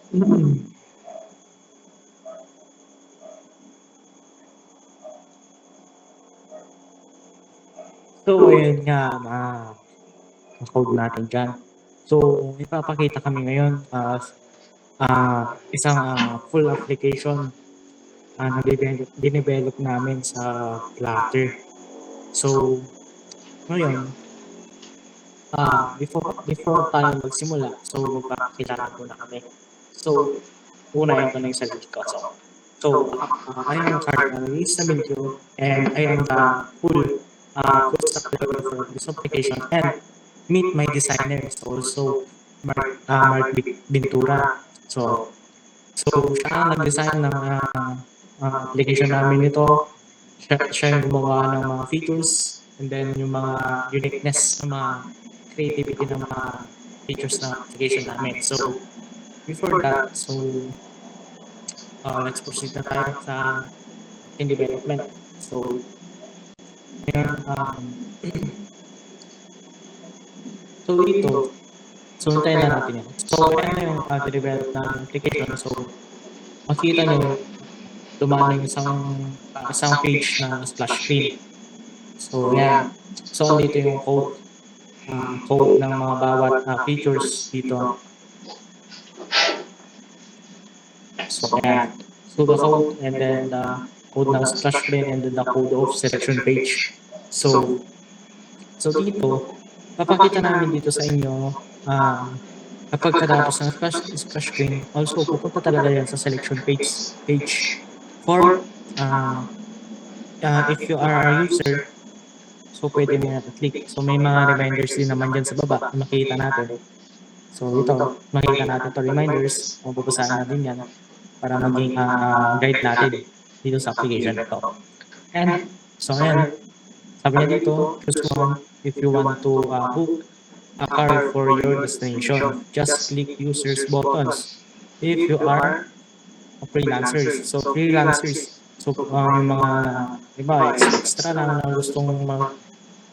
So, ayun nga, ang code natin diyan. So, ipapakita kami ngayon as isang full application na dinevelop namin sa Flutter. So, ngayon, before tayo magsimula, so magpapakilala muna kami. So, una ito na yung sarili ko. So, I am card analyst sa Minto, and I am the full stack developer of this application, and meet my designer is also Mark Bintura. So siya ang nag-design ng application namin nito. Siya yung gumawa ng mga features, and then yung mga uniqueness, ng mga creativity ng mga features ng application namin. So, before that, let's proceed na tayo sa in development. So, ngayon, so dito, so hintayin na natin yan. So, ayan na yung develop ng application. So, makita nyo, dumaan yung isang page na splash screen. So, yan. So, dito yung code ng mga bawat features dito. So, ayan. So, the code, and then the code ng splash screen, and then the code of selection page. So dito, papakita namin dito sa inyo kapag katapos ng splash screen, also pupunta talaga yan sa selection page for if you are a user, so pwede mo yan click. So may mga reminders din naman dyan sa baba na makita natin. So ito, makita natin ito reminders, mabubusahan natin yan para maging guide natin dito sa application ito. And so ayan, sabi niya dito, choose one if you want to book a car for your destination. Just click users buttons. If you are a freelancers. So freelancers, so yung mga iba, extra lang na gustong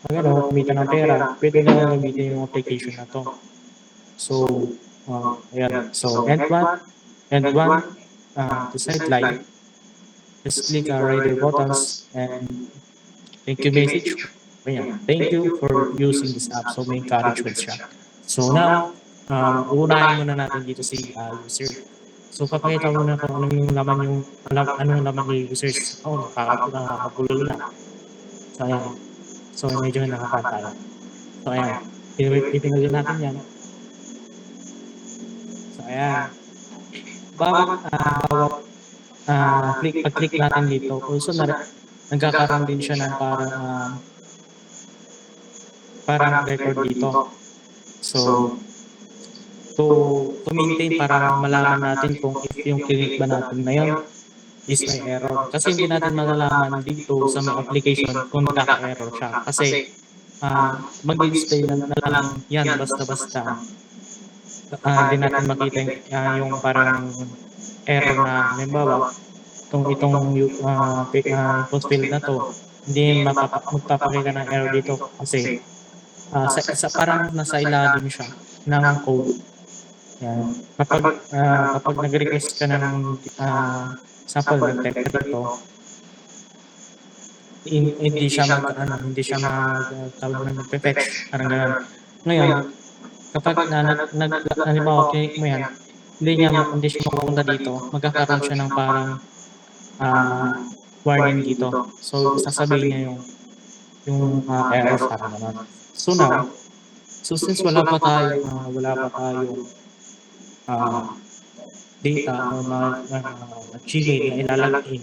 kumita ng pera, pwede na lang gamitin yung application na to. So, ayan. So, end one, to site live, just click rider buttons, and thank you message. Ayan. Thank you for using this app. So, may encouragement siya. So, now, uunahin muna natin dito si user. So, papakita mo na kung anong laman ng users. Nakakagulo na. So, ayan. So, medyo nakakantala. So, ayan. Itinagin natin yan. So, ayan. Bawat pag-click natin dito, also nagkakaroon din siya ng parang record dito. So, to maintain, para malaman natin kung if yung click ba natin na yun is may error. Kasi hindi natin malalaman dito sa may application kung nagkaka-error siya. Kasi mag-display na lang yan basta-basta. Hindi natin makita yung parang error na, halimbawa, itong post field na to, hindi magpapakita ng error dito kasi parang nasa ilalim siya ng code. Yan. Kapag nag-request ka ng sample, nag-type ka dito, hindi siya mag-fetch, parang gano'n. Ngayon, kapag halimbawa, click mo yan, hindi siya mapupunta dito, magkakaroon siya ng parang warning dito. So, sasabihin niya yung error, parang gano'n. So now, since wala pa tayong data o Gmail na ilalagay,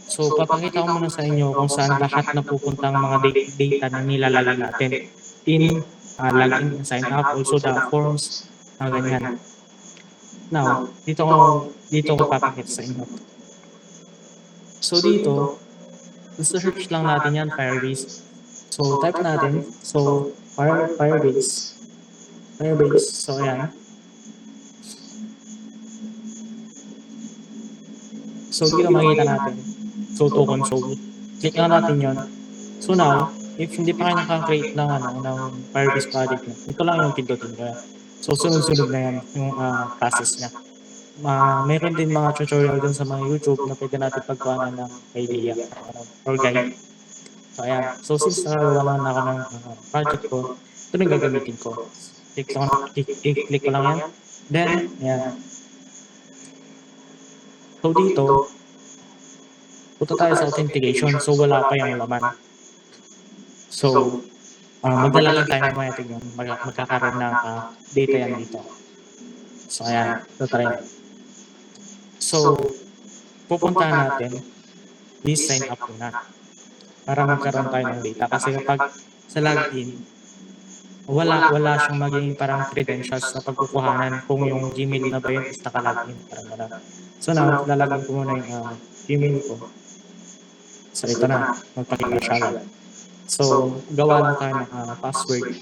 so papakita ko muna sa inyo kung saan lahat na pupuntang mga data na nilalagay natin in login, sign up, also the forms, ganyan. Now, dito ko papakita sa inyo. So dito, search lang natin yan, Firebase. So type natin, so Firebase. So ayan. So dito makikita natin. So to console. Click na natin yon. So now, if hindi pa kayo nakaka-create ng Firebase project nyo, ito lang yung pindutin ko. So sunod-sunod na yan yung process niya. meron din mga tutorial dun sa mga YouTube na pwede natin pagkuhanan ng idea or guide. So, ayan. So, since nakagawa naman ako ng project ko, ito na yung gagamitin ko. I-click ko lang yan. Then, ayan. So, dito, punta tayo sa authentication. So, wala pa yung laman. So, maglalagin tayo mamaya tingnan. Magkakaroon ng data yan dito. So, ayan. Ito try. So, pupuntahan natin, please sign up muna para magkaroon tayo ng data. Kasi kapag sa login, wala siyang magiging parang credentials na pagkukuhanan kung yung Gmail na ba yun is nakalagin. Parang gano'n. So now, lalagin ko muna yung Gmail ko. So ito na, magpakita siya agad. So, gawa lang tayo ng password.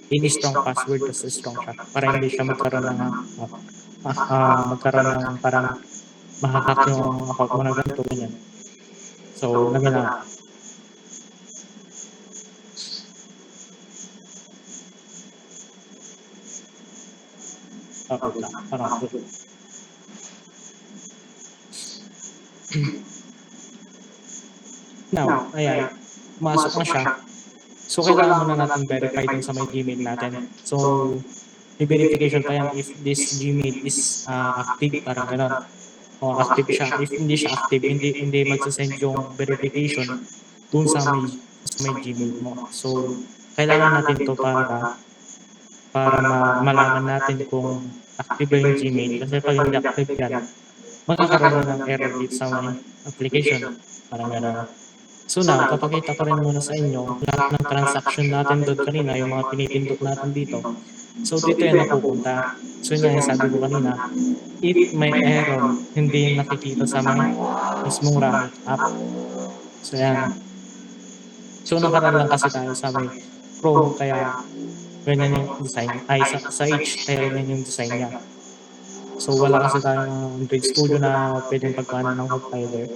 Ini strong password kasi strong siya. Para hindi siya magkaroon ng parang mahahack yung account mo na ganito, ganyan. So, lagyan na. Okay lang, parang ito. Now, ayan, pumasok na siya. So, kailangan muna natin verify dun sa may Gmail natin. So, may verification pa yan if this Gmail is active, parang gano'n. O active siya. If hindi siya active, hindi magsasend yung verification dun sa may Gmail mo. So, kailangan natin to para malaman natin kung active ba yung Gmail. Kasi pag hindi active yan, magkakaroon na ng error dito sa may application. Parang gano'n. So now, papakita ko rin muna sa inyo lahat ng transaction natin doon kanina, yung mga pinipindot natin dito. So dito yan napupunta. So yun yung sabi ko kanina, if may error, hindi nakikita sa may mismong Ramit app. So yan. So nakaraan lang kasi tayo sa may Chrome, kaya ganyan yung design. Ay, sa Edge, kaya ganyan yung design niya. So wala kasi tayong Android Studio na pwedeng pagkuhanan ng compiler.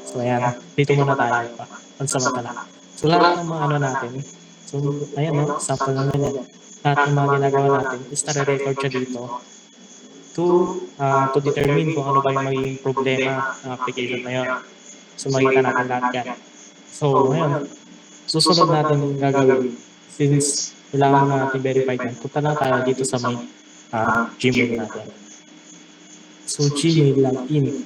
So, ayan. Dito muna tayo pa. Pansamantala. So, lahat ng mga natin. So, ayan no, sample lang yan. Lahat ng mga ginagawa natin is nare-record siya dito to determine kung ano ba yung magiging problema ng application na yun. So, makita natin lahat yan. So, ngayon, susunod natin gagawin since kailangan na natin verify yan. Punta lang tayo dito sa may Gmail natin. So, Gmail login.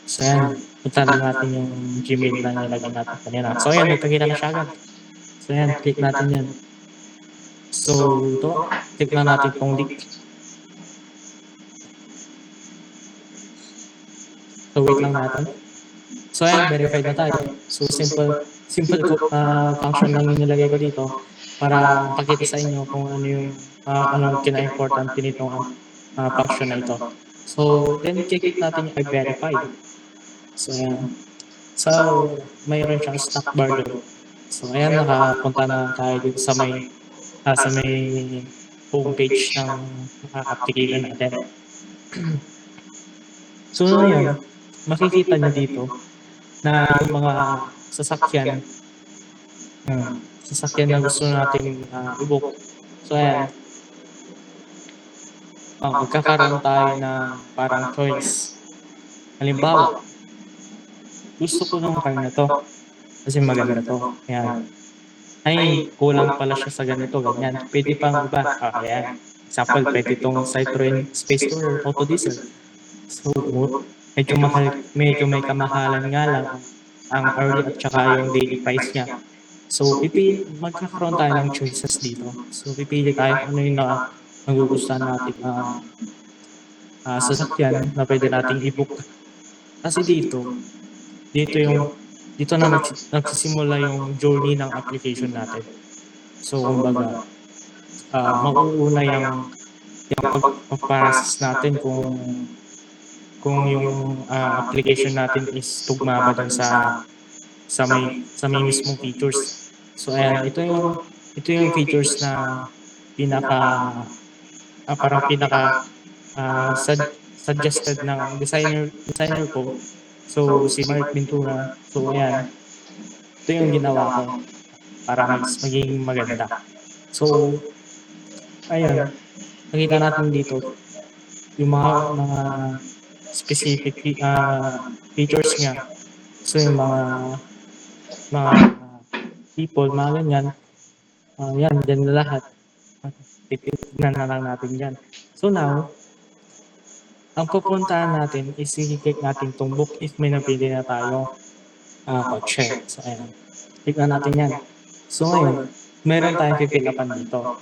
So, ayan. Punta na natin yung Gmail na nilagay natin kanina. So, ayan, nagpakita na siya agad. So, ayan, click natin yan. So, ito, click na natin itong link. So, wait lang natin. So, ayan, verified na tayo. So, simple function lang yung nilagay ko dito para pakita sa inyo kung ano yung anong kina-important nitong function na ito. So, then, click natin yung I-verify. So, ayan. So, mayroon siyang stock bar doon. So, ayan, nakapunta na tayo dito sa may homepage ng application natin. So, ngayon, makikita nyo dito na yung mga sasakyan na gusto natin i-book. So, ayan, magkakaroon tayo ng parang choice. Halimbawa, gusto ko nung car na to kasi maganda to. Ayan. Ay, kulang pala siya sa ganito, ganyan. Pwede pang iba. Ayan. Example, pwede itong Citroen Space Tourer Auto Diesel. So, medyo may kamahalan nga lang ang early at saka yung daily price niya. So, magkakaroon tayo ng choices dito. So, pipili tayo ano yung nagugustuhan natin sasakyan na pwede nating i-book. Kasi dito na nagsisimula yung journey ng application natin. So, kumbaga, mauuna yung pag-process natin kung yung application natin is tugma ba dun sa may mismong features. So, ayan, ito yung features na parang suggested ng designer ko. So, si Mark Ventura. So, ayan. Ito yung ginawa ko para maging maganda. So, ayan. Nakita natin dito yung mga specific features niya. So yung mga people, mga ganyan, yan, dyan na lahat. Titignan na lang natin yan. So now, ang pupuntahan natin is i-click natin itong book if may napili na tayo kotse. So ayan, tignan natin yan. So ngayon, meron tayong fill upan dito.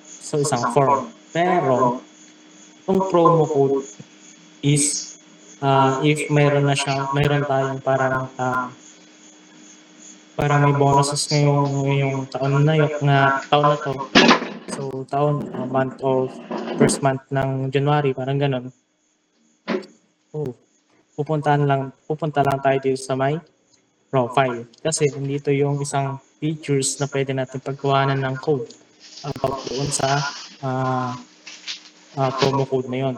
So isang form. Pero, itong promo code is if mayroon tayong parang may bonuses ngayong taon na to. So month of first month ng January, parang ganun. Oh, pupunta lang tayo dito sa may profile. Kasi nandito yung isang features na pwede natin pagkuhanan ng code about doon sa promo code na yon.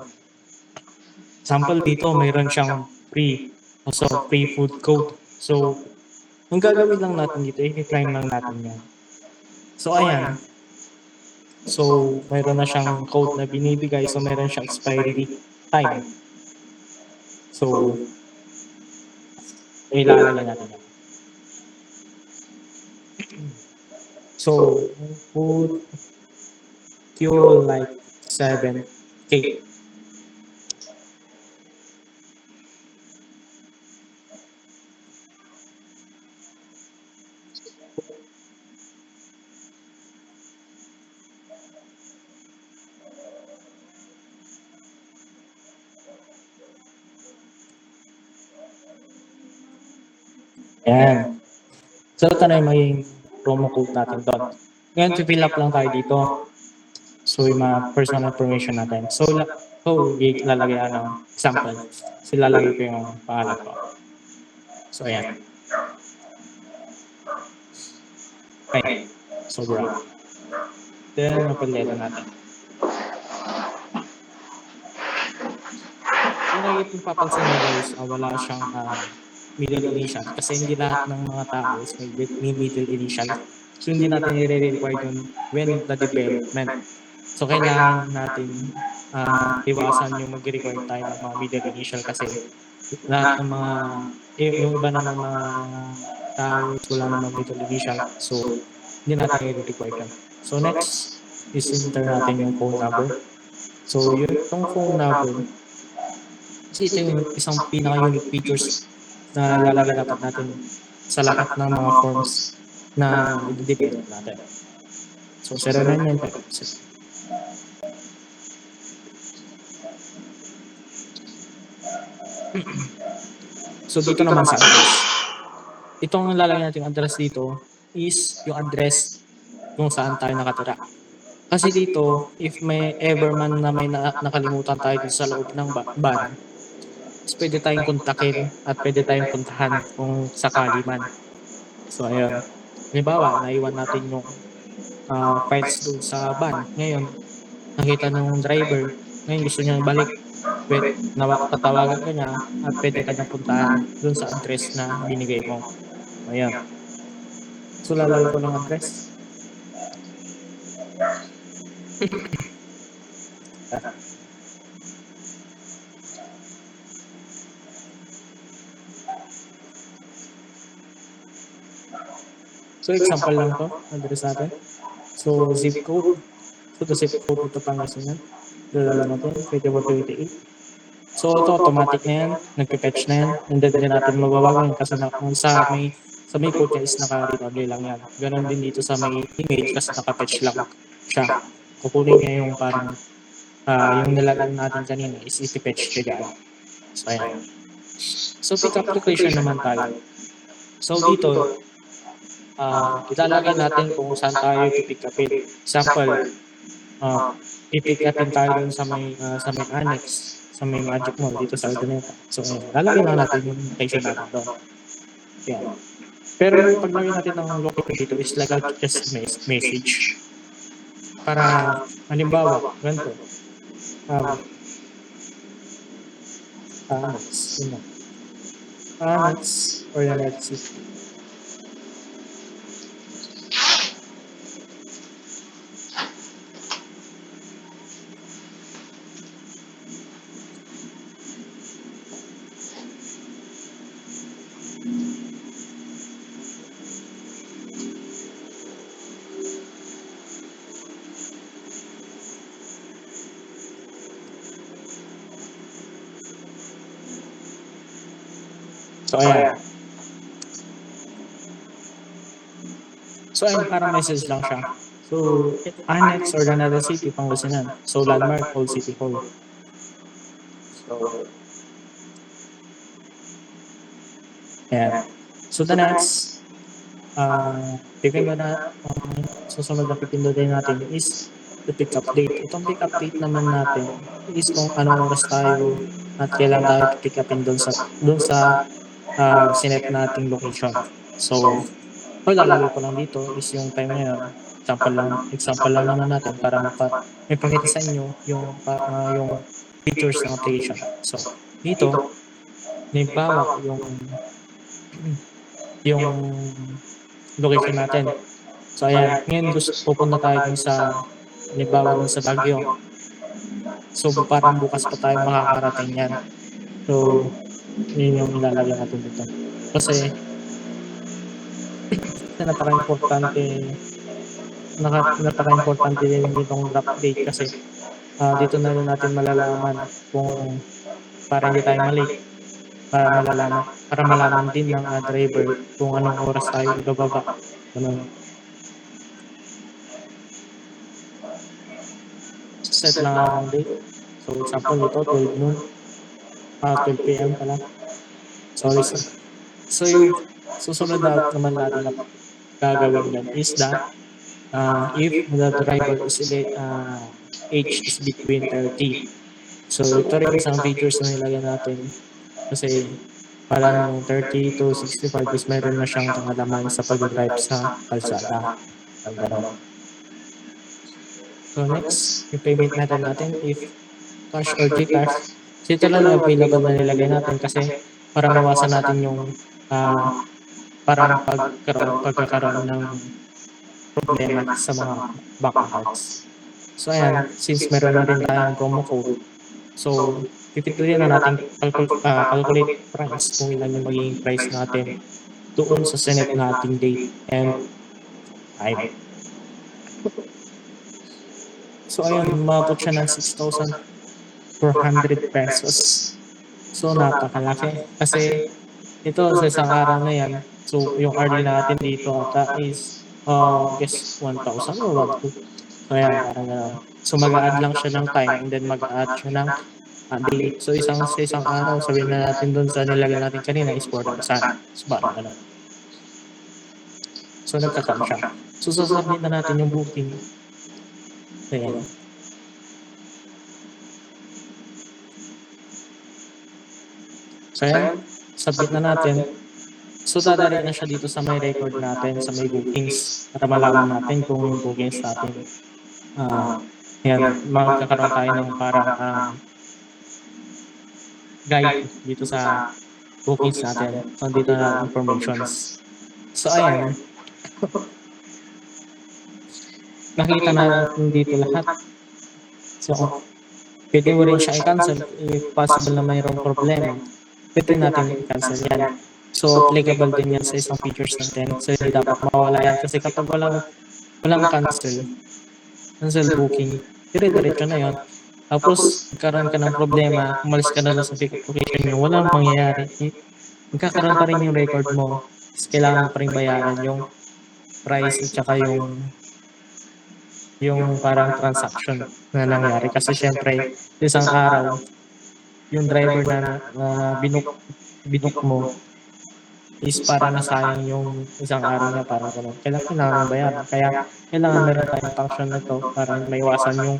Example dito, mayroon siyang free food code. So, ang gagawin lang natin dito, i-climb lang natin yan. So, ayan. So, mayroon na siyang code na binibigay. So, mayroon siyang expiry time. So, ilalagay natin yan. So, would you like 7K? Yan. So, ito na yung magiging promo code natin doon. Ngayon, fill up lang tayo dito. So, yung mga personal information natin. So lalagay example. So, lalagay ko yung pangalan ko. So, ayan. Okay. Sobra. Then, mapalito natin. Kung nakikita yung papansin nyo guys, wala siyang middle initial. Kasi hindi lahat ng mga tao is may middle initial. So, hindi natin i-require yun when the development. So, kailangan natin iwasan yung mag-require tayo ng mga middle initial kasi lahat ng yung iba naman mga tao is wala namang middle initial. So, hindi natin i-require yun. So, next is enter natin yung phone number. So, yung phone number, kasi ito yung isang pinaka-unique features na lalagay dapat natin sa lahat ng mga forms na i-develop natin. So, 0995. So, dito naman sa address. Itong lalagay natin address dito is yung address kung saan tayo nakatira. Kasi dito, if may ever man na may nakalimutan tayo dito sa loob ng van, pwede tayong kontakin at pwede tayong puntahan kung sakali man. So, ayun. Halimbawa, naiwan natin yung files doon sa van. Ngayon, nakita ng driver, ngayon gusto niya balik. Tatawagan ka niya at pwede ka niyang puntahan doon sa address na binigay mo. Ayan. So, lalagay ko ng address. So, example lang to, address natin. So, zip code. So, the zip code ito Pangasinan. Lalala natin, 2428. So, ito automatic na yan. Nagpe-fetch na yan. And then, din natin mababag yan kasi sa may code niya is naka-read-only lang yan. Ganon din dito sa may image kasi naka-fetch lang siya. Kukunin niya yung parang yung nilagay natin kanina is iti-fetch siya dyan. So, ayan. So, pick application naman tayo. So, dito, ilalagay natin kung saan tayo pipick upin. Example, pipick upin tayo dun sa may annex, sa may Magic Mall dito sa Urdaneta. So, lalagay lang natin yung location natin doon. Yan. Pero yung paglagay natin ng location dito is like just message. Para, halimbawa, ganito. Annex or United City. So, ayan. So, ayun, parang message lang siya. So, annex or another city, Pangasinan. So, landmark, Old City Hall. So, ayan. So, the next, pipin mo na, susunod na pipindutin natin is the pick up date. Itong pick up date naman natin is kung anong oras tayo at kailan tayo pick upin doon sa sinet nating location. So, paglalagay ko lang dito is yung time na yun. Example lang naman natin para may pakita sa inyo yung features ng application. So, dito, halimbawa, yung location natin. So, ayan. Ngayon, pupunta tayo dun sa, halimbawa dun sa Baguio. So, parang bukas pa tayo makakarating yan. So, yun yung ilalagay natin dito. Kasi napaka-importante din itong drop date kasi dito na rin natin malalaman kung para hindi tayo malate, para malaman din ng driver kung anong oras tayo ibababa. Ganun. Set lang ang date. So, example nito, 12 noon. 12 p.m. pala. Sorry, sir. So, yung susunod na naman natin na gagawin dyan is that if the driver is age is between 30. So, ito rin isang features na nilagay natin kasi para nung 30 to 65 is meron na siyang pangalaman sa pag-drive sa kalsada. So, next, yung payment method natin, if cash or Gcash, so ito lang available na nilagay natin kasi para mawasan natin yung parang pagkakaroon ng problema sa mga bank accounts. So, ayan, since meron na rin tayong promo code, so, pipindutin na natin calculate price kung ilan yung magiging price natin doon sa sinet nating date and time. So, ayun, umabot siya ng 6,400 pesos. So, napakalaki. Kasi, ito sa isang araw na yan, so, yung early natin dito ata is, guess 1,000 or 1,200. So, ayan, parang gano'n. So, mag-a-add lang siya ng time and then mag-a-add siya ng daily. So, sa isang araw, sabihin na natin doon sa nilagay natin kanina is 4,000. So, parang gano'n. So, nagka-come siya. So, sasubmit na natin yung booking. Ayan. So, ayan. Submit na natin. So, dadali na siya dito sa may record natin, sa may bookings, para malaman natin kung yung bookings natin. Yan, magkakaroon tayo ng parang guide dito sa bookings natin. So, dito na informations. So, ayan. Nakita na natin dito lahat. So, pwede mo rin siya i-cancel if possible na mayroong problema. Pwede natin i-cancel yan. So, applicable din yan sa isang features natin. So, hindi dapat mawala yan. Kasi kapag walang cancel booking, dire-diretso na yun. Tapos, magkaroon ka ng problema, umalis ka na sa pick-up location nyo, walang mangyayari. Magkakaroon pa rin yung record mo. Tapos, kailangan mo pa rin bayaran yung price at saka yung parang transaction na nangyari. Kasi syempre, isang araw, yung driver na binook mo is para nasayang yung isang araw niya, parang gano'n. Kailangan bayaran. Kaya kailangan meron tayong function na to para maiwasan yung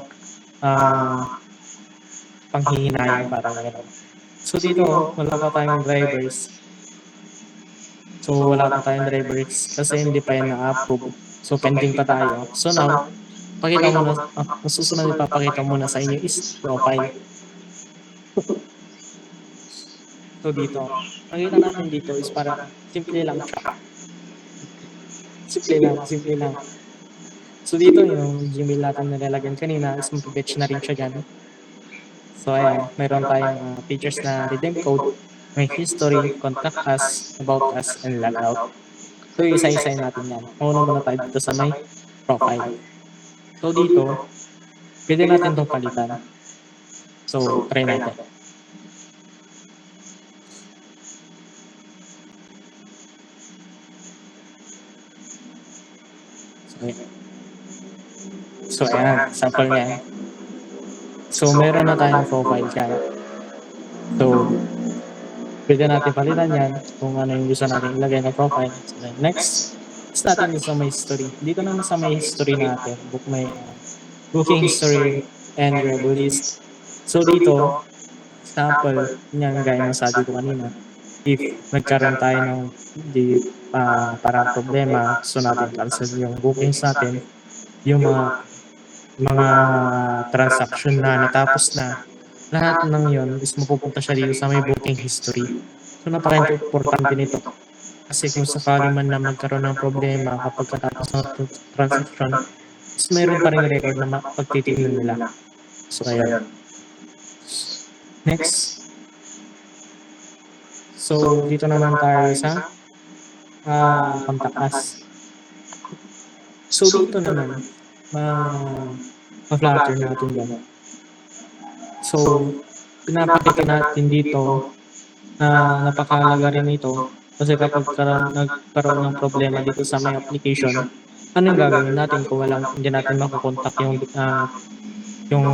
panghihinayang, parang gano'n. So dito, wala pa tayong drivers. Kasi hindi pa yan na-approve. So pending pa tayo. So now, susunod ipapakita muna sa inyo is profile. So dito, nakita natin dito is para simple lang siya. Simple lang. So dito yung Gmail natin na nilalagyan kanina is mag-fetch na rin siya dyan. So ayan, mayroon tayong features na redeem code, may history, contact us, about us, and logout. So isa-isayin natin yan. Mauna muna tayo dito sa may profile. So dito, pwede natin itong palitan. So try natin. So, ayan, sample niyan. So, meron na tayong profile dyan. So, pwede natin palitan yan kung ano yung gusto natin ilagay na profile. So, then next, is natin dito sa may history. Dito naman sa may history natin, booking history and review list. So, dito, sample, yan gaya ng sabi ko kanina, if nagkaroon tayo ng parang problema, gusto natin cancel yung bookings natin, yung mga transaction na natapos na, lahat ng yon is mapupunta siya dito sa may booking history. So, napaka-importante nito. Kasi kung sakali man na magkaroon ng problema kapag katapos ng transaction, is meron pa rin record na pagtitignan nila. So, ayan. Next. So, dito naman tayo sa contact us. So, dito naman, ma-flatter natin yan. So, pinapakita natin dito na napakahalaga rin ito kasi kapag nagkaroon ng problema dito sa may application, ano yung gagawin natin kung hindi natin makukontak yung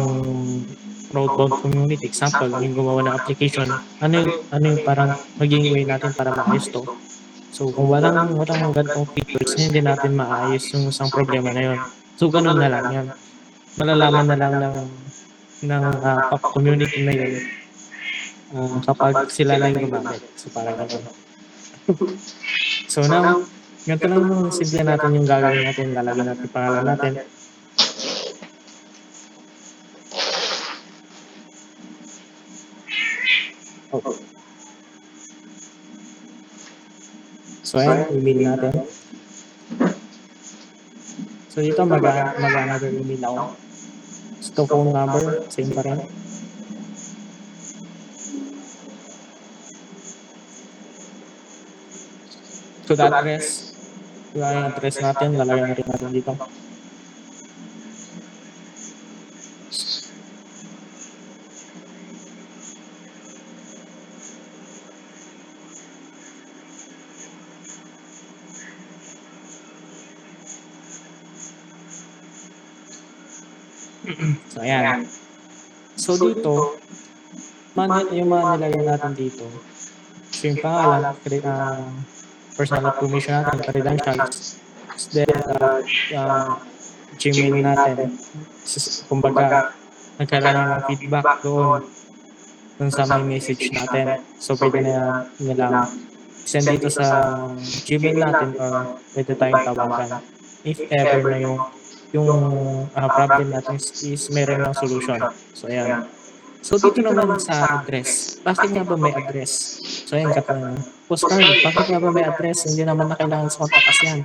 roadbound community? Example, yung gumawa ng application, ano yung parang maging way natin para maayos to? So, kung walang ganitong features, hindi natin maayos yung isang problema na yun. So, ganun na lang yan. Malalaman na lang ng community na yun kapag sila na yung gumamit. So, parang ganun. So, now, ganito lang yung simple natin yung gagawin natin. Lalagyan natin yung pangalan natin. Oh. So, ayan, email natin. So, dito mag-another email ako. So, phone number, same pa rin. So, the address, yung address natin, lalagyan natin dito. So, ayan. So, dito, yung mga nilagay natin dito, so yung pangalan, personal information natin, credentials, then Gmail natin. Kumbaga, nagkaroon ng feedback doon sa may message natin. So, pwede na nilang send dito sa Gmail natin or pwede tayong tawagan. If ever na yung problem natin is meron ng solution. So, ayan. So, dito naman sa address. Bakit nga ba may address? So, ayan katanungan. Postcard, bakit nga ba may address? Hindi naman na kailangan sa contact us yan.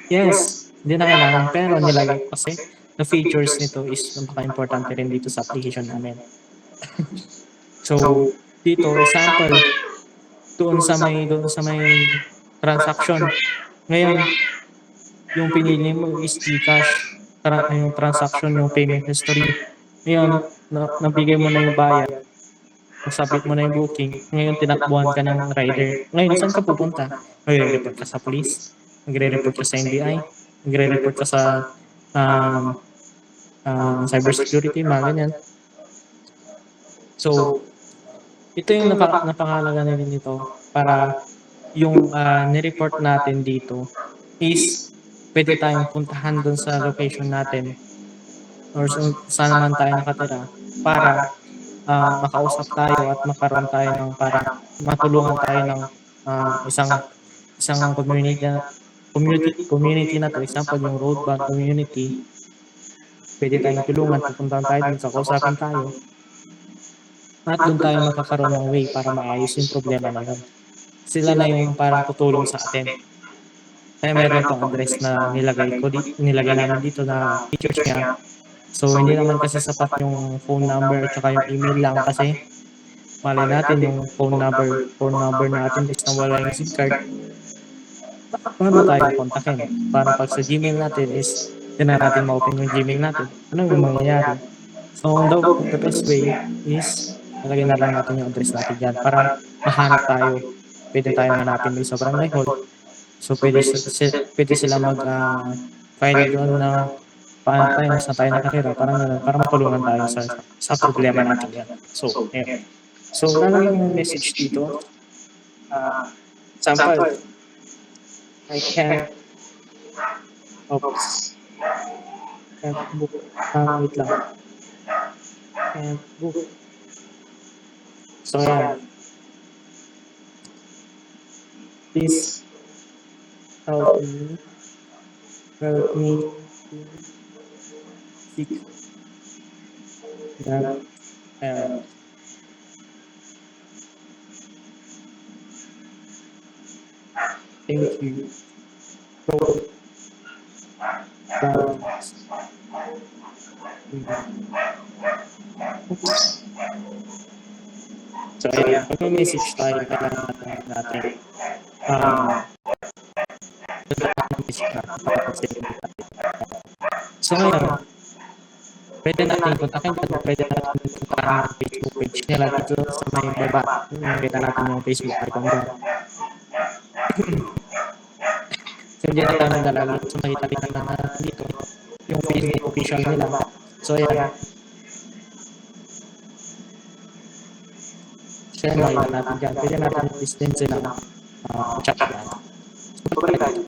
Yes, hindi na kailangan. Pero nilagay ko kasi the features nito is napaka-importante rin dito sa application namin. So, dito, example, doon sa may transaction. Ngayon, yung pinili mo is Gcash, yung transaction, yung payment history. Ngayon, nabigay mo na yung bayad, nasabit mo na yung booking, ngayon tinakbuhan ka ng rider. Ngayon, saan ka pupunta? Magre-report ka sa police, magre-report ka sa NBI, magre-report ka sa cybersecurity, mga ganyan. So, ito yung napakahalaga na rin dito para yung nireport natin dito is pwede tayong puntahan doon sa location natin or saan man tayo nakatira para makausap tayo at makaroon tayo ng para matulungan tayo ng isang community na to. Example, yung roadbound community, pwede tayong tulungan, pupuntahan tayo dun sa kausapin tayo at doon tayo makakaroon ng way para maayos yung problema na yun. Sila na yung parang tutulong sa atin. Kaya meron tong address na nilagay namin dito na features niya. So, hindi naman kasi sapat yung phone number at saka yung email lang kasi malay natin yung phone number natin is nawala yung SIM card. Paano tayo kontakin? Paano pag sa Gmail natin is hindi natin ma-open yung Gmail natin? Ano yung mangyayari? So, the best way is nalagay na lang natin yung address natin dyan para mahanap tayo. Pwede tayong hanapin yung sa barangay hall. So, pwede sila mag-phone file doon na paano tayo, saan tayo nakatira, parang gano'n, para matulungan tayo sa problema natin yan. So, ayun. So, lalagay mo yung message dito. Example, I can't, oops, can't book, wait lang, can't book. So, ayan, please help me to fix that error. Thank you. So, so ayan, pag may message tayo, kailangan natin message natin para mag-send tayo. So ngayon, pwede natin kontakin, pwede natin puntahan ng Facebook page nila dito sa may baba. Nakita natin yung Facebook icon doon. So hindi na tayo naglalagay. So makita rin naman na dito yung Facebook official nila. So ayan. So yan, makita natin dyan. Pwede natin i-send sila chat yan. So balik tayo.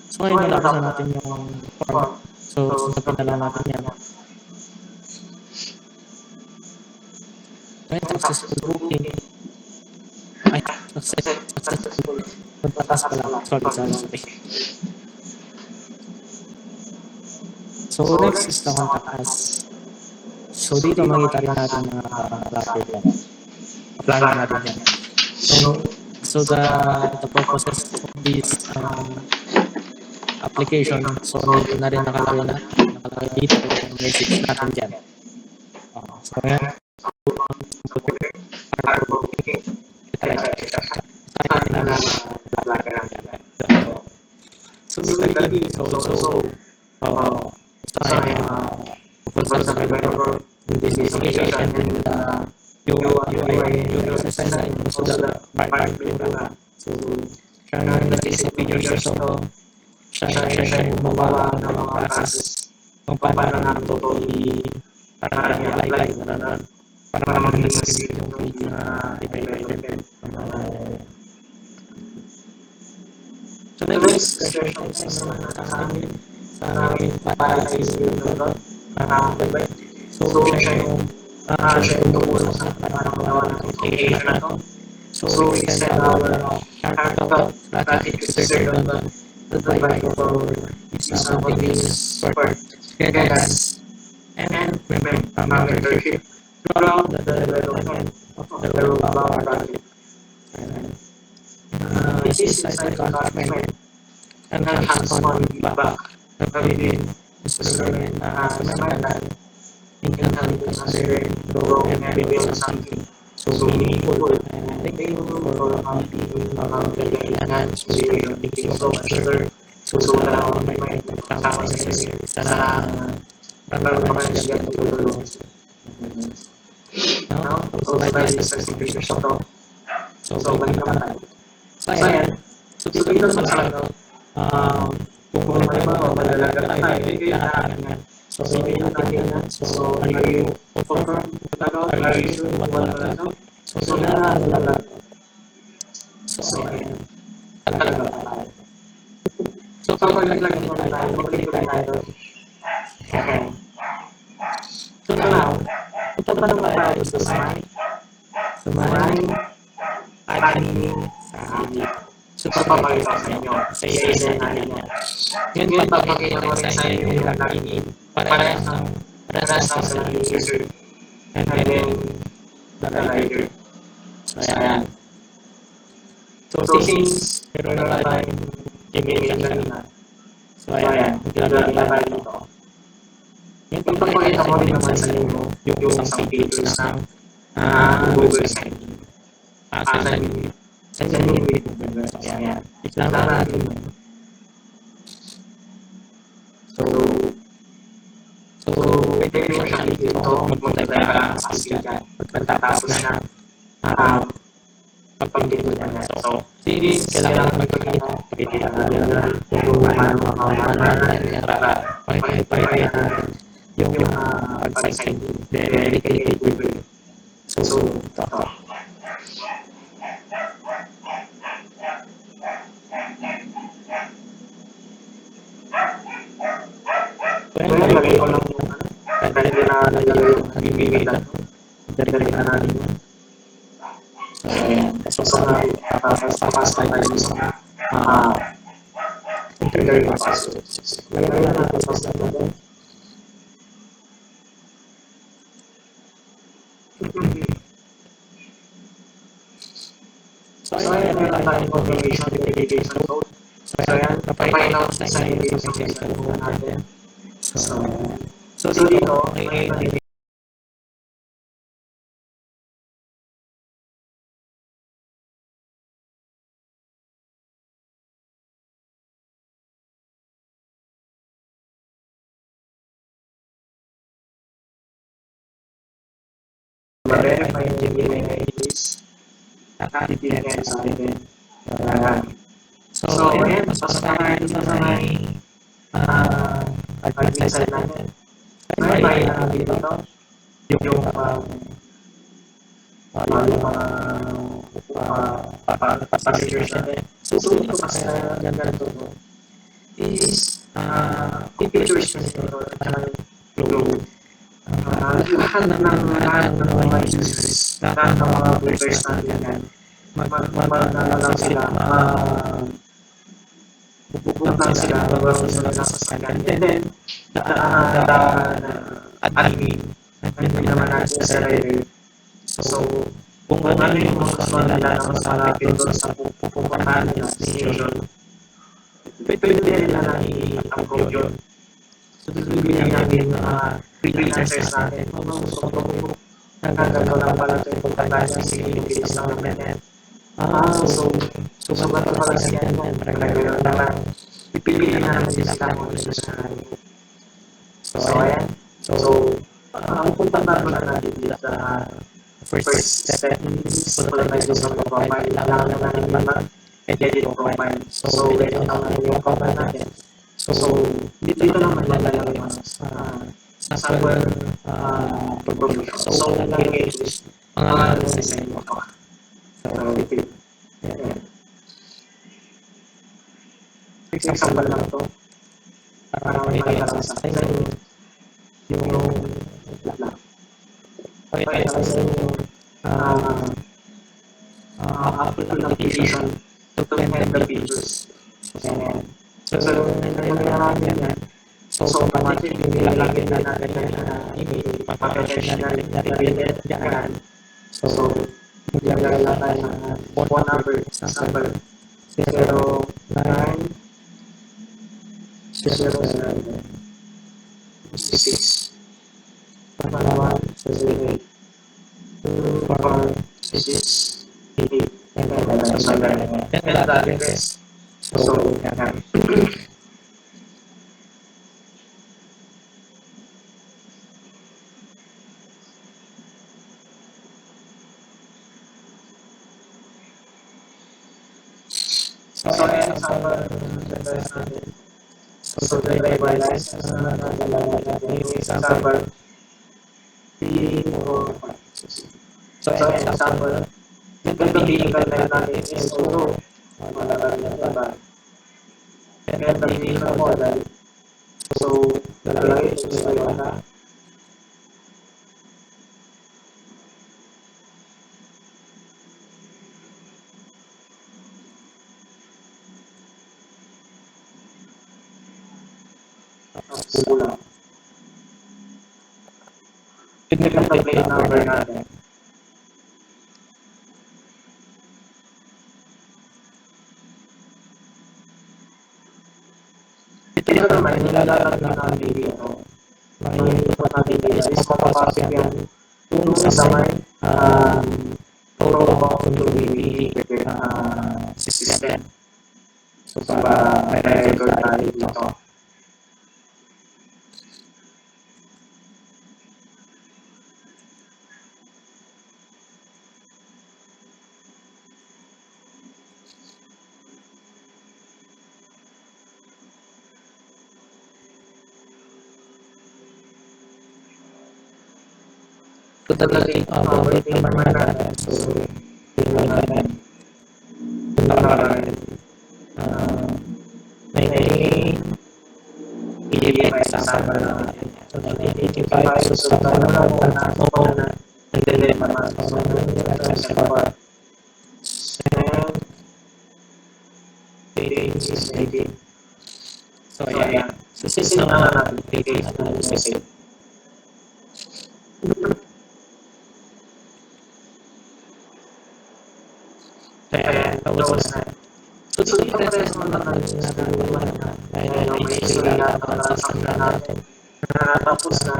So ngayon nalabasan natin yung form. So sunodin na lang natin yan. Ngayon, successful booking. Ay, successful. Pagpatas pala. Sorry. So next is the contact us. So dito makita rin natin mga wrapper yan. Apply natin yan. So the purposes of this application, so dito na rin nakalagay dito yung message natin dyan. So yan. So basically, this application and then you exercise so the part so siya pictures so siya yung mawala ng mga process kung paano na ito para i-live para mag-receive yung page na i-prepare. So next question is sa amin para sa yung so siya yung umuusap sa para mawala ng application na ito. So extend our exercise advice for this continuous support guidance and membership throughout the development of the role of our target. This is accomplishment and hands-on feedback that we've been instrumental in helping us learn, grow, and build something so meaningful. And thank you for being our kailangan spiritual things so sa may sana marami siya tulong. Now, so by this contribution so balik naman tayo. So ayan, so dito sa lahat kung malalaga tayo, kailangan yan. So hindi natin yan. So are you confirm? Are you sure what talaga? So talaga. So ayan, talaga tayo. So kapag nag-click tayo. So now, punta pa naman tayo sa may admin sa atin. So papapakita sa inyo sa isa natin yan. Ngayon papakita ko sa inyo yung login para sa user and then the writer. So ayan. So since meron na tayong email kanina. So ayan, maglalagay tayo ito. Ngayon papakita ko rin naman sa inyo yung isang page ng Google Sign. Sign in with Google. So ayan, itlama natin yun. So pwede mo siya dito magpunta tayo sa skills dyan. Pagkatapos na pag-pindutin niya. So, since kailangan magpakita natin yung paano natin para pakita natin yung pag-sign very capable. So, ito. Well, lagay ko lang yung pwede na nilagay yung nag-ibigay lang. Direct na natin yun. So, ayan. So, tapos papasok tayo sa interview process. Lagyan na natin sa natin. So, ayan, meron tayong confirmation verification code. So, ayan, napakita ko sa inyo yung cellphone natin. So dito, makikita nyo ma-verify yung email IDs at ibigay sa atin. So, ayan, pasok tayo sa may admin side natin. Ay, makikita natin dito yung passengers natin. So, dito kasi ganito is pictures nito at yung lahat ng mga users, lahat ng mga players natin yan, magmamalang sila, bubuk lang sila, babaso sila sa sasakyan. And then, admin naman natin sa driver. So, kung ano yung gusto nila na mas malapit doon sa pupuntahan nila station, pwede nila na i-upload yun. So, bibigyan natin freelancers natin. So, hanggang ko lang pala ito yung tayo sa bilis ng internet. So ganito pala siya yan. Regular na lang. Pipiliin namin sila kung ano sa namin. So, ayan. So, pupunta na natin dito sa first step is punta tayo sa profile. Kailangan na natin mag-edit profile. So, edit na natin yung profile natin. So, dito naman lalagay yung sample profile. So, lalagay is pangalan sa inyo ko. So, repeat. Example lang ito. Para makita lang sa inyo yung pakita lang sa inyo Apple application to enter the pictures. So, nilagyan yan. So, automatic yung nilagay na natin na email, mapapasya na repeated dyan. So, maglagay lang tayo ng phone number, example, 09 07 6 11 78 24 6 8 and then the address. So, yan. So, ayan ang address natin. So, driver license na nalalagay natin yung example. 3, 4, 5, 6. So, ayan ang example. Ganito vehicle na natin is ito. Malalagay na ba? Ganito vehicle model. So, lalagay ito sa iyo na pula. Tignan ang plate number natin. Ito naman, nilalagay natin dito. May ipot natin dito is mapapasok yan kung sa may photo of the system. So, para may record tayo dito. totally about may mga so yung mga nakaraan may EFI example na natin. So 1985, so sa mga na and then so sa 18, so yeah. So since naman natin 18 na music. Kaya tapos na. So dito test naman natin na may history natin sa natin. Tapos na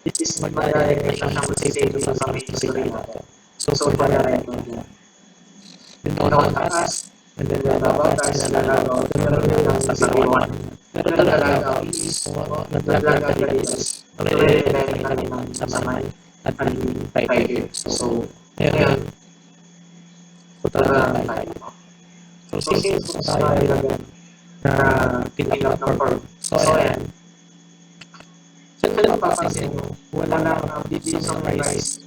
is mag-direct na siya mag-save sa history natin. So for direct na. Dito ang task. And then bababas na lang sa P1. Pero talaga is nag-laglag is relevant na naman sa may at 5 years. So, ngayon, so talaga tayo. So, since tayo na pick up ng form. So, ayan. So, kung napapansin mo, wala na dito sa price.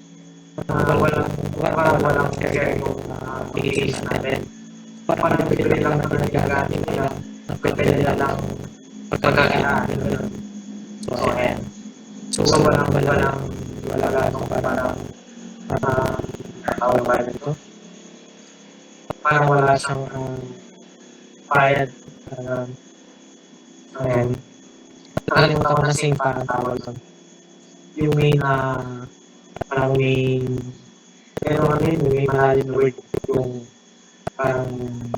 Walang share yung application natin. Parang pwede lang na pinagamit nila na pwede nila lang pagkakaan. So, ayan. So, wala akong parang tawag ba nito? Parang wala siyang bayad. Ayan. Nakalimutan ko na same parang tawag doon. Yung main parang main malalim na word yung parang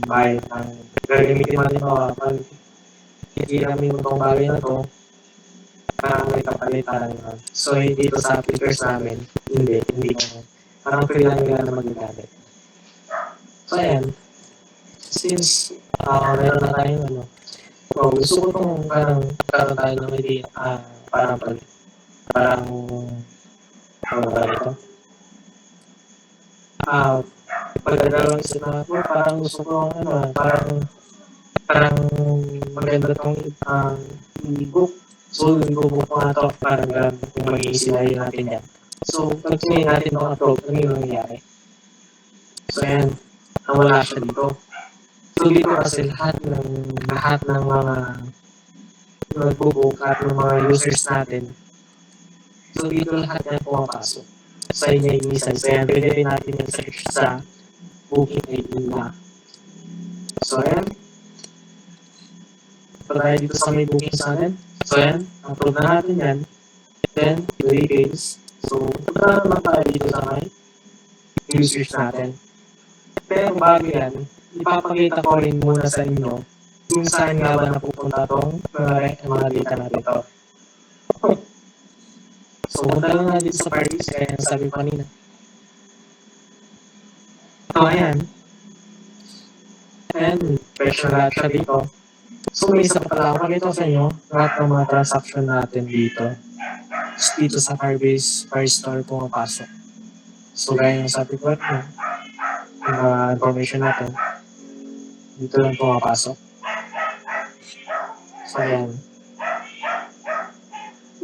bayad ng gagamitin mo rin ako pag hihiramin mo itong bagay na to parang may kapalit parang yun. So dito sa flickers namin hindi parang free lang nila na magagamit. So ayan, since meron na tayong gusto ko itong parang karoon tayo ng idea parang ba ito? Pagdadalawang isip na parang gusto ko parang maganda tong i-book. So, i-book ko na to parang kung mag-i-scenario natin yan. So, pag sinayin natin itong approach, ano yung nangyayari? So, ayan, nawala siya dito. So, dito kasi lahat ng mga nag-book at ng mga users natin. So, dito lahat yan pumapasok. Sa inyo yung isa. So, ayan, pwede rin natin yung sa booking ID na. So, ayan. Tayo dito sa may bookings natin. So, ayan. Upload na natin yan. Then, the details. So, punta naman tayo dito sa may users natin. Pero bago yan, ipapakita ko rin muna sa inyo kung saan nga ba napupunta itong mga data natin ito. So, punta lang na dito sa parties. Kaya nasabi ko kanina. So, ayan. And, pressure lahat siya dito. So, may isa pa pala ako pakita sa inyo lahat ng mga transaction natin dito. Dito sa Firebase Firestore pumapasok. So, gaya yung sabi ko yung mga information natin. Dito lang pumapasok. So, ayan.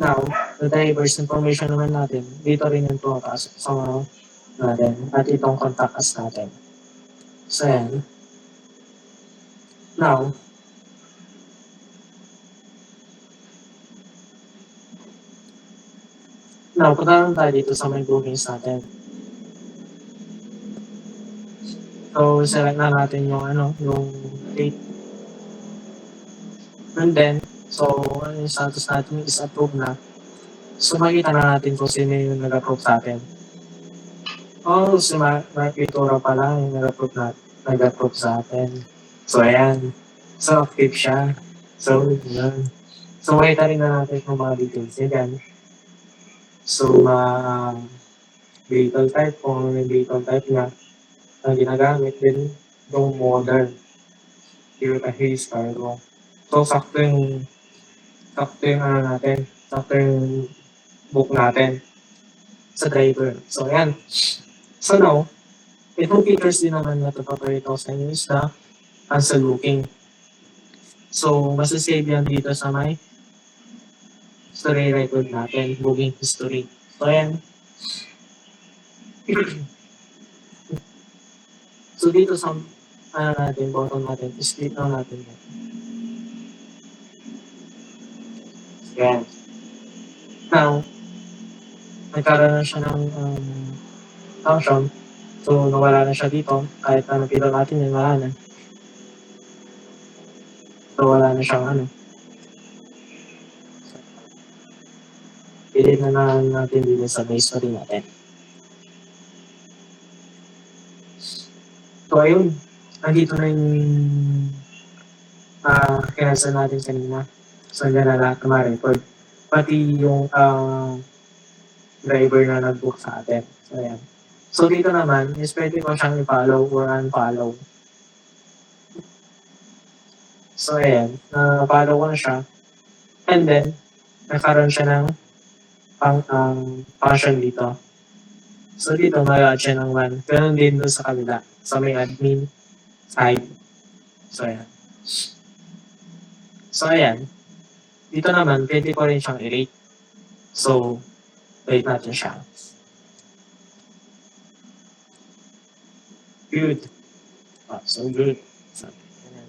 Now, the diverse information naman natin, dito rin yung pumapasok sa mga natin at itong contact us natin. So, ayan. Now, punta lang tayo dito sa may bookings natin. So, select na natin yung date. And then, so, yung status natin is approved na. So, makita na natin kung sino yung nag-approve sa atin. Si Mark Vitora pala yung nag-approve sa atin. So, ayan. So, active siya. So, yun. So, makita rin na natin kung mga details niya dyan. So, vehicle type, kung may vehicle type na ginagamit, then yung modern. Toyota Haze cargo. So, sakto yung book natin sa driver. So, ayan. So, now, itong features din naman na ito papakita ko sa inyo is na cancel booking. So, masasave yan dito sa may history record natin, booking history. So, ayan. So dito sa natin, button natin, split lang natin yan. Yan. Now, nagkaroon na siya ng function. So, nawala na siya dito. Kahit na napilo natin yan, wala na. So, wala na siyang Pilit na natin dito sa base pa rin natin. So, ayun. Nandito na yung kinasa natin kanina. So, andyan na lahat na ma-record. Pati yung driver na nag-book sa atin. So, ayan. So, dito naman, is pwede ko siyang i-follow or unfollow. So, ayan. Na-follow ko na siya. And then, nagkaroon siya ng function dito. So, dito, mag-add siya ng 1. Ganun din doon sa kabila. Sa may admin side. So, ayan. So, ayan. Dito naman, pwede ko rin siyang i-rate. So, rate natin siya. Good. So good. So, ayan.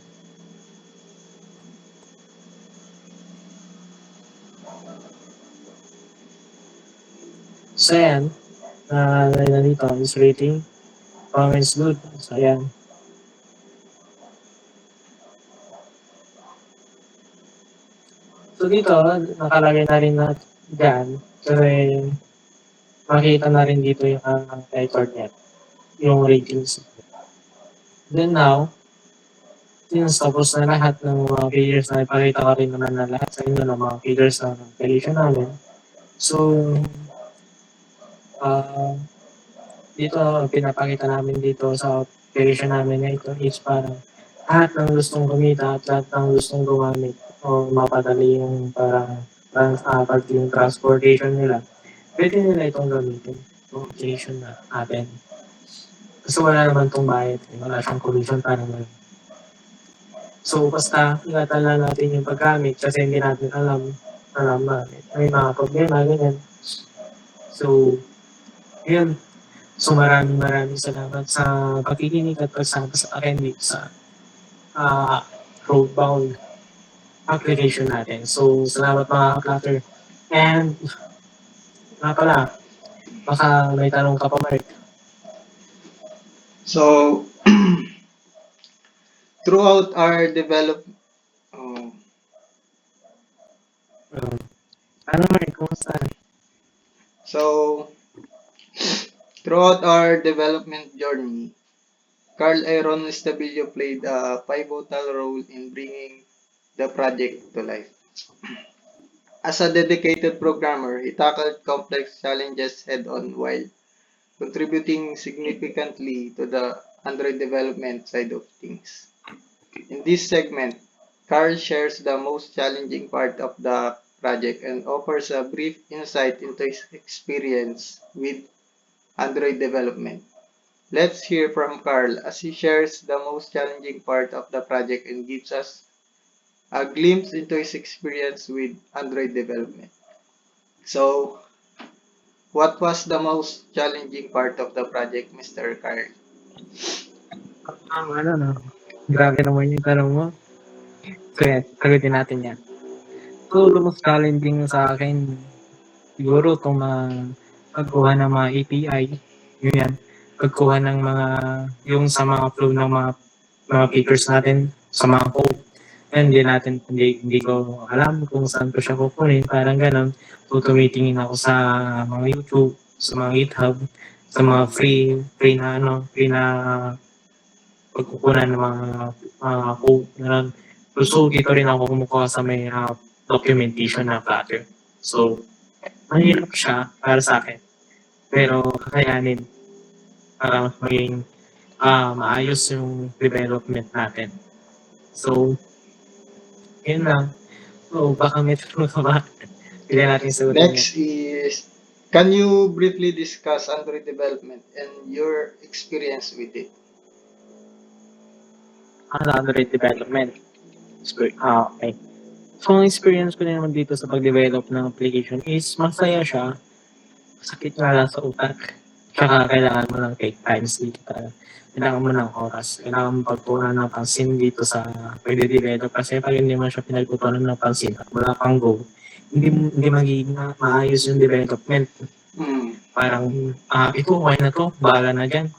So, ayan. Dito is rating. Comments good. So, ayan. So, dito, nakalagay na rin na dyan. Kasi, makita na rin dito yung record niya. Yung ratings. Then now, since tapos na lahat ng mga figures na ipakita ko rin naman na lahat sa inyo ng mga figures na calculation namin. So, dito, pinapakita namin dito sa operation namin na ito is parang lahat ng gustong kumita at lahat ng gustong gumamit o mapadali yung parang yung transportation nila. Pwede nila itong gamitin. Yung operation na natin. Kasi wala naman itong bayad. Wala siyang commission parang gano'n. So, basta ingatan lang natin yung paggamit kasi hindi natin alam na may mga problema, ganyan. So, yun. So, maraming salamat sa pakikinig at pagsama sa akin dito sa roadbound application natin. So, salamat mga ka-clutter. And, nga pala, baka may tanong ka pa, Mark. So, throughout our Ano, Mark? Kumusta? so throughout our development journey, Carl Aaron Estabillo played a pivotal role in bringing the project to life. As a dedicated programmer, he tackled complex challenges head-on while contributing significantly to the Android development side of things. In this segment, Carl shares the most challenging part of the project and offers a brief insight into his experience with Android development. Let's hear from Carl as he shares the most challenging part of the project and gives us a glimpse into his experience with Android development. So, what was the most challenging part of the project, Mr. Carl? No? Grabe naman yung tanong mo. Kaya, sagutin natin yan. So, the most challenging sa akin, siguro itong pagkuha ng mga API, yun yan. Pagkuha ng yung sa mga flow ng mga features natin, sa mga code. And hindi ko alam kung saan ko siya kukunin, parang ganun. So, tumitingin ako sa mga YouTube, sa mga GitHub, sa mga free na pagkukunan ng mga code. Ganun. So, dito rin ako kumukuha sa may documentation na Flutter. So, mahirap siya para sa akin. Pero kakayanin para maging maayos yung development natin. So, yun lang. So, baka may tanong ka ba? Pili natin sa Next is, can you briefly discuss Android development and your experience with it? Android development. Okay. So, ang experience ko naman dito sa pag-develop ng application is masaya siya. Sakit nga lang sa utak. Tsaka kailangan mo ng take times dito talaga. Kailangan mo ng oras. Kailangan mo pagtuunan ng pansin dito sa pagde-develop. Kasi pag hindi mo siya pinagtutunan ng pansin at wala kang goal, hindi magiging maayos yung development. Mm. Parang, ito, okay na to, bahala na dyan.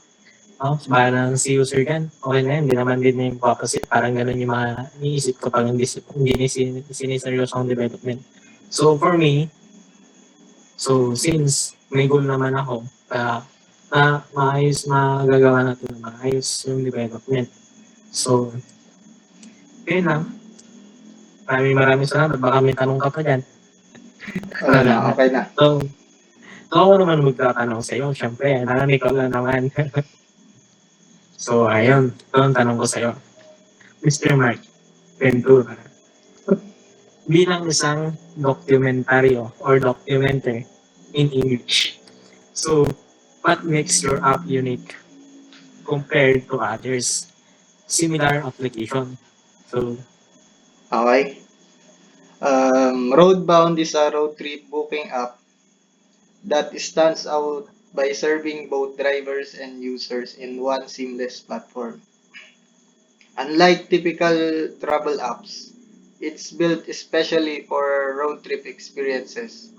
Oh, bahala na si user dyan. Okay na yan, hindi naman din yung papasit. Parang ganun yung mga iniisip ko pag hindi siniseryoso ang development. So, for me, since may goal naman ako, na maayos magagawa natin na maayos yung development. So, yun lang. Maraming salamat. Baka may tanong ka pa dyan. Wala na, okay na. So ako naman magtatanong sa iyo. Siyempre, narinig ko lang naman. So, ayun. Ito ang tanong ko sa iyo. Mr. Mark Ventura, bilang isang dokumentaryo or documenter in English. So, what makes your app unique compared to others? Similar application. So, Okay. Roadbound is a road trip booking app that stands out by serving both drivers and users in one seamless platform. Unlike typical travel apps, it's built especially for road trip experiences,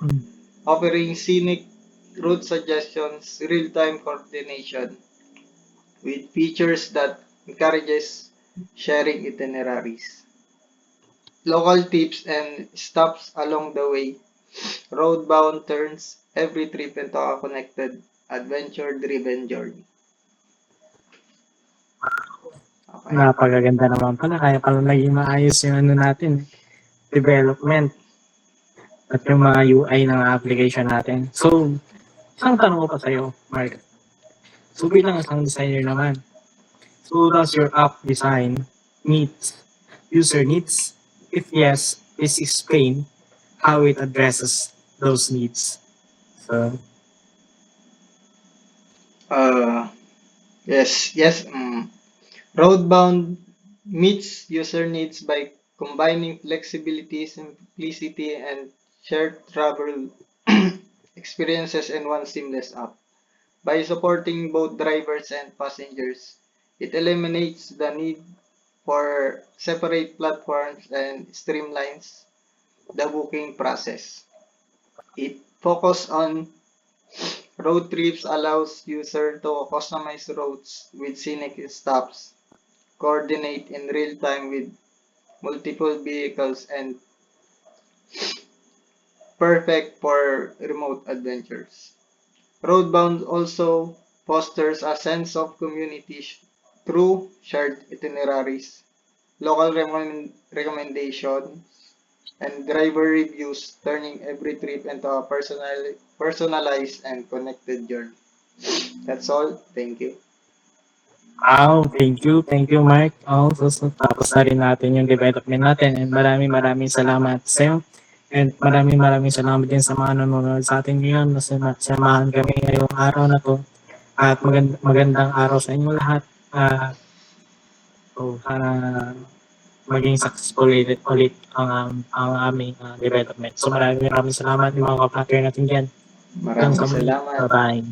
offering scenic route suggestions, real-time coordination, with features that encourages sharing itineraries, local tips and stops along the way. Roadbound turns every trip into a connected, adventure-driven journey. Okay. napakaganda naman pala. Kaya pala naging maayos yung ano natin, development at yung mga UI ng application natin. So, isang tanong ko pa sa'yo, Mark. So, bilang isang designer naman, so does your app design meet user needs? If yes, please explain how it addresses those needs. So, Yes. Roadbound meets user needs by combining flexibility, simplicity, and shared travel experiences in one seamless app. By supporting both drivers and passengers, it eliminates the need for separate platforms and streamlines the booking process. It focuses on road trips, allows user to customize routes with scenic stops, coordinate in real time with multiple vehicles, and perfect for remote adventures. Roadbound also fosters a sense of community through shared itineraries, local recommendations, and driver reviews, turning every trip into a personalized and connected journey. That's all. Thank you. thank you. Thank you, Mark. So, tapos na rin natin yung development natin and maraming salamat sa'yo. And maraming salamat din sa mga nanonood sa atin ngayon. Samahan kami ngayong araw na to. At magandang araw sa inyo lahat. Sana maging successful ulit ang aming development. So maraming salamat yung mga ka-partner natin dyan. Maraming salamat. Bye-bye.